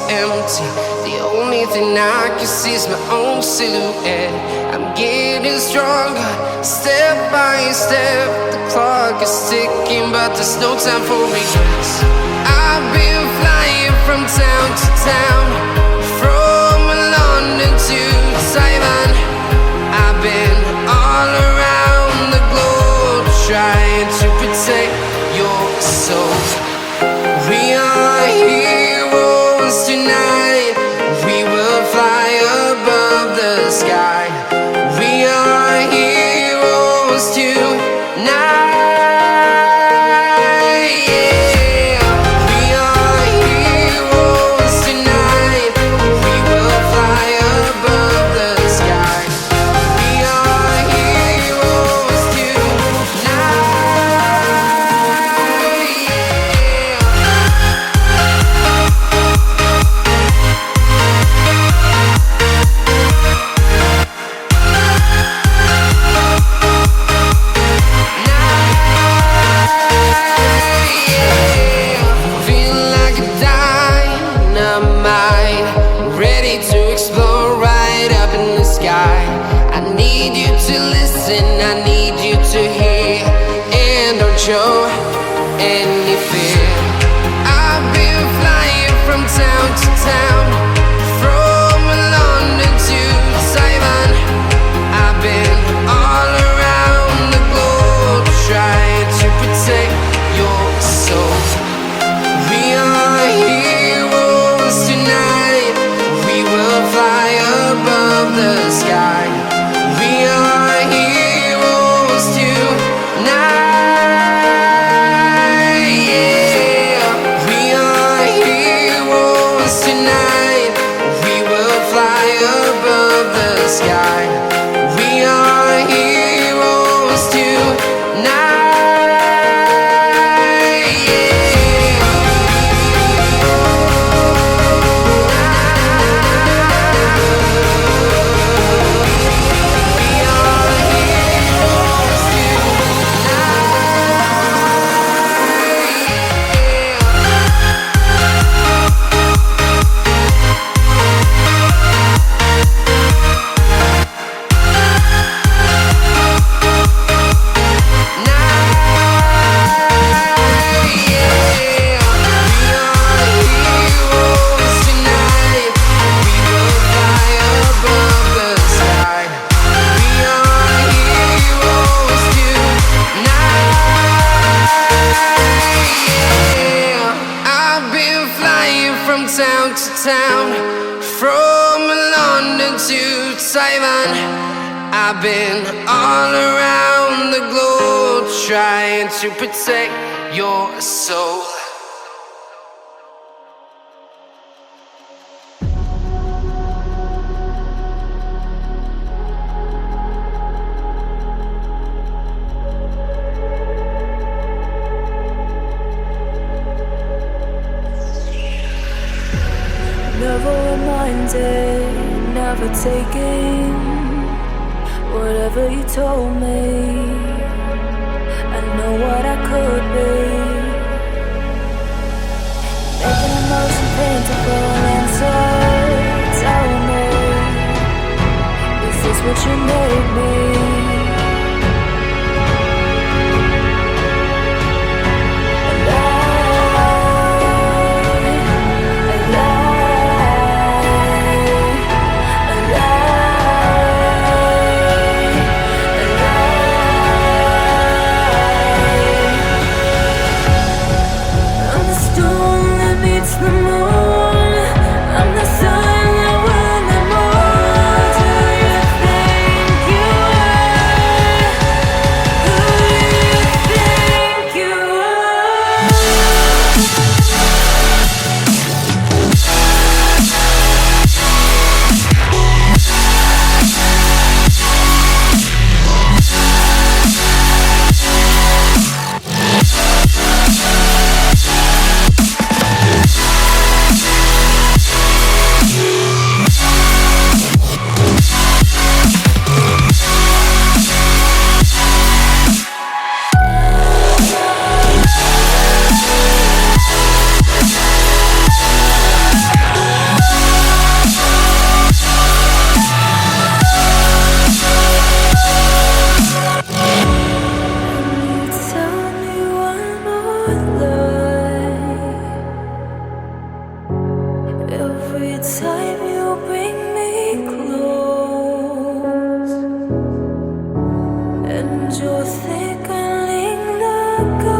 empty. The only thing I can see is my own silhouette. I'm getting stronger, step by step. The clock is ticking, but there's no time for regrets. I've been flying from town to town, from London to Taiwan. I've been all around the globe, trying to protect your soul. We are heroes tonight. We will fly above the sky. We are heroes tonight. Show any fear. I've been flying from town to town, from London to Taiwan. I've been all around the globe, trying to protect your soul. We are heroes tonight. We will fly above the sky. We are heroes tonight. Town to town, from London to Taiwan. I've been all around the globe, trying to protect your soul. Never reminded, never taking whatever you told me. I know what I could be, making emotion paintable answer. Tell me, is this what you made me? You let go.